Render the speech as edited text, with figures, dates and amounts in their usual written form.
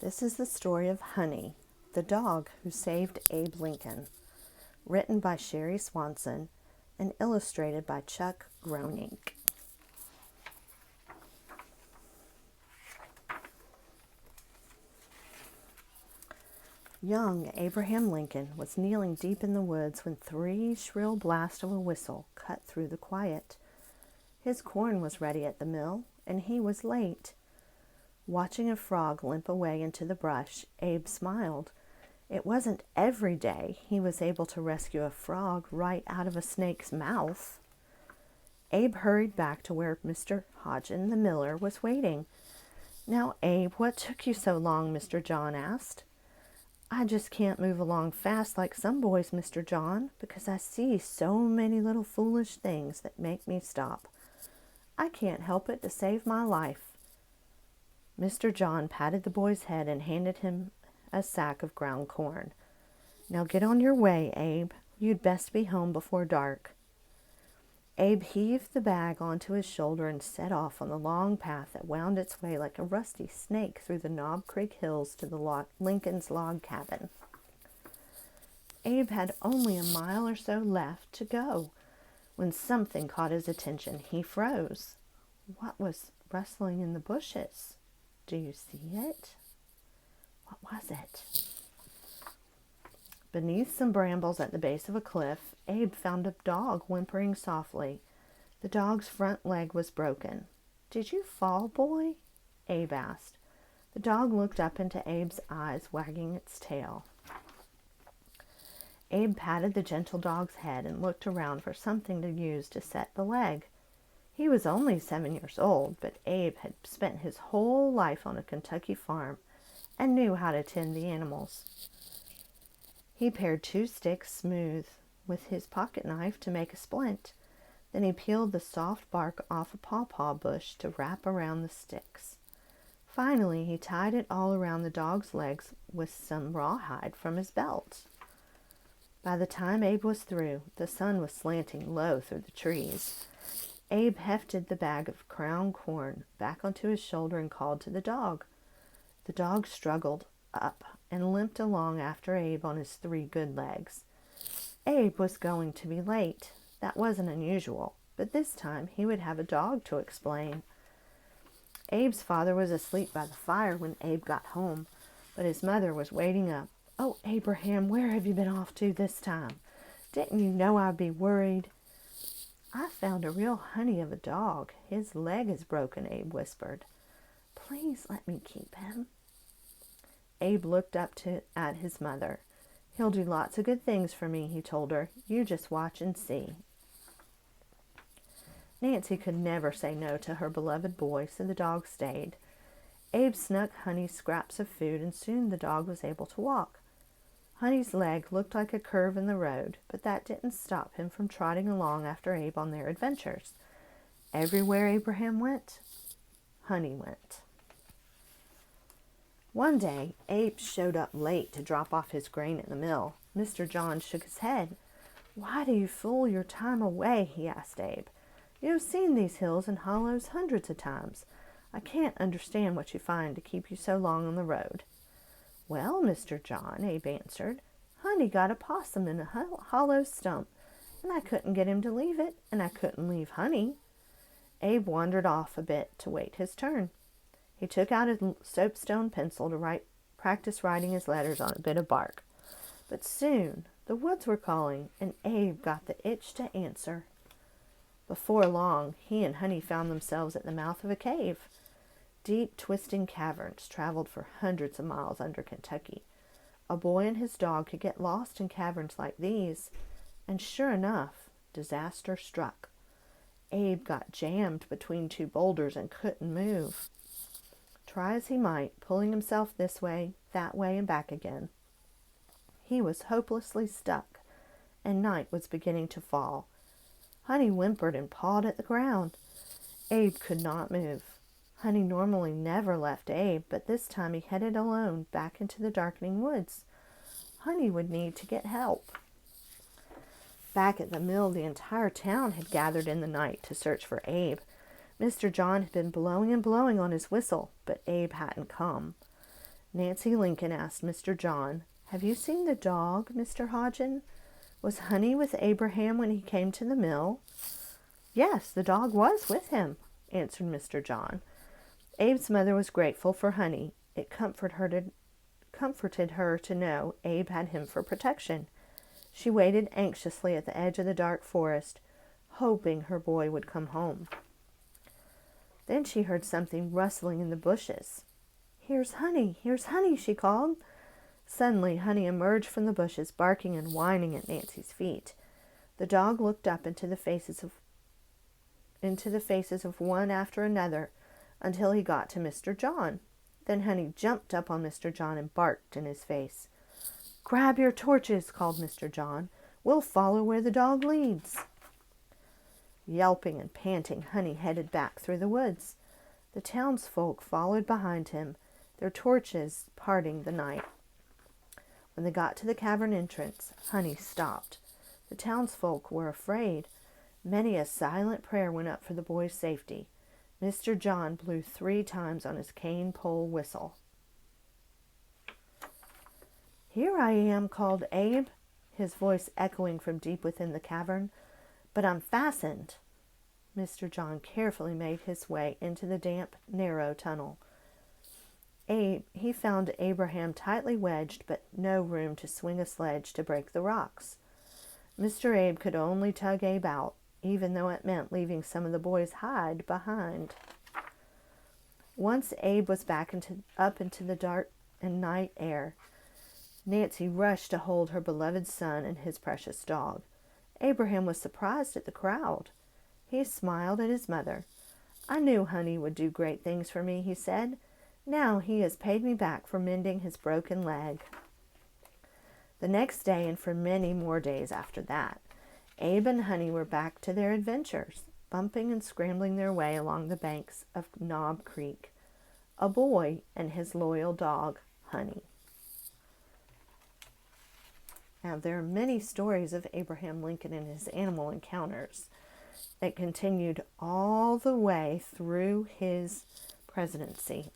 This is the story of Honey, the dog who saved Abe Lincoln, written by Sherry Swanson and illustrated by Chuck Groening. Young Abraham Lincoln was kneeling deep in the woods when 3 shrill blasts of a whistle cut through the quiet. His corn was ready at the mill, and he was late. Watching a frog limp away into the brush, Abe smiled. It wasn't every day he was able to rescue a frog right out of a snake's mouth. Abe hurried back to where Mr. Hodgin, the miller, was waiting. "Now, Abe, what took you so long?" Mr. John asked. "I just can't move along fast like some boys, Mr. John, because I see so many little foolish things that make me stop. I can't help it to save my life." Mr. John patted the boy's head and handed him a sack of ground corn. "Now get on your way, Abe. You'd best be home before dark." Abe heaved the bag onto his shoulder and set off on the long path that wound its way like a rusty snake through the Knob Creek hills to the Lincoln's log cabin. Abe had only a mile or so left to go when something caught his attention. He froze. What was rustling in the bushes? Do you see it? What was it? Beneath some brambles at the base of a cliff, Abe found a dog whimpering softly. The dog's front leg was broken. "Did you fall, boy?" Abe asked. The dog looked up into Abe's eyes, wagging its tail. Abe patted the gentle dog's head and looked around for something to use to set the leg. He was only 7 years old, but Abe had spent his whole life on a Kentucky farm and knew how to tend the animals. He pared 2 sticks smooth with his pocket knife to make a splint. Then he peeled the soft bark off a pawpaw bush to wrap around the sticks. Finally, he tied it all around the dog's legs with some rawhide from his belt. By the time Abe was through, the sun was slanting low through the trees. Abe hefted the bag of ground corn back onto his shoulder and called to the dog. The dog struggled up and limped along after Abe on his 3 good legs. Abe was going to be late. That wasn't unusual, but this time he would have a dog to explain. Abe's father was asleep by the fire when Abe got home, but his mother was waiting up. "Oh, Abraham, where have you been off to this time? Didn't you know I'd be worried?" "I found a real honey of a dog. His leg is broken," Abe whispered. "Please let me keep him." Abe looked up at his mother. "He'll do lots of good things for me," he told her. "You just watch and see." Nancy could never say no to her beloved boy, so the dog stayed. Abe snuck Honey scraps of food, and soon the dog was able to walk. Honey's leg looked like a curve in the road, but that didn't stop him from trotting along after Abe on their adventures. Everywhere Abraham went, Honey went. One day, Abe showed up late to drop off his grain at the mill. Mr. John shook his head. "Why do you fool your time away?" he asked Abe. "You've seen these hills and hollows hundreds of times. I can't understand what you find to keep you so long on the road." "Well, Mr. John," Abe answered, "Honey got a possum in a hollow stump, and I couldn't get him to leave it, and I couldn't leave Honey." Abe wandered off a bit to wait his turn. He took out a soapstone pencil to practice writing his letters on a bit of bark. But soon the woods were calling, and Abe got the itch to answer. Before long, he and Honey found themselves at the mouth of a cave. Deep, twisting caverns traveled for hundreds of miles under Kentucky. A boy and his dog could get lost in caverns like these, and sure enough, disaster struck. Abe got jammed between 2 boulders and couldn't move. Try as he might, pulling himself this way, that way, and back again, he was hopelessly stuck, and night was beginning to fall. Honey whimpered and pawed at the ground. Abe could not move. Honey normally never left Abe, but this time he headed alone back into the darkening woods. Honey would need to get help. Back at the mill, the entire town had gathered in the night to search for Abe. Mr. John had been blowing and blowing on his whistle, but Abe hadn't come. Nancy Lincoln asked Mr. John, "Have you seen the dog, Mr. Hodgin? Was Honey with Abraham when he came to the mill?" "Yes, the dog was with him," answered Mr. John. Abe's mother was grateful for Honey. It comforted her to know Abe had him for protection. She waited anxiously at the edge of the dark forest, hoping her boy would come home. Then she heard something rustling in the bushes. "Here's Honey! Here's Honey!" she called. Suddenly, Honey emerged from the bushes, barking and whining at Nancy's feet. The dog looked up into the faces of one after another until he got to Mr. John. Then Honey jumped up on Mr. John and barked in his face. "Grab your torches," called Mr. John. "We'll follow where the dog leads." Yelping and panting, Honey headed back through the woods. The townsfolk followed behind him, their torches parting the night. When they got to the cavern entrance, Honey stopped. The townsfolk were afraid. Many a silent prayer went up for the boy's safety. Mr. John blew 3 times on his cane pole whistle. "Here I am," called Abe, his voice echoing from deep within the cavern. "But I'm fastened." Mr. John carefully made his way into the damp, narrow tunnel. He found Abraham tightly wedged, but no room to swing a sledge to break the rocks. Mr. Abe could only tug Abe out, even though it meant leaving some of the boy's hide behind. Once Abe was back up into the dark and night air, Nancy rushed to hold her beloved son and his precious dog. Abraham was surprised at the crowd. He smiled at his mother. "I knew Honey would do great things for me," he said. "Now he has paid me back for mending his broken leg." The next day, and for many more days after that, Abe and Honey were back to their adventures, bumping and scrambling their way along the banks of Knob Creek. A boy and his loyal dog, Honey. Now, there are many stories of Abraham Lincoln and his animal encounters that continued all the way through his presidency.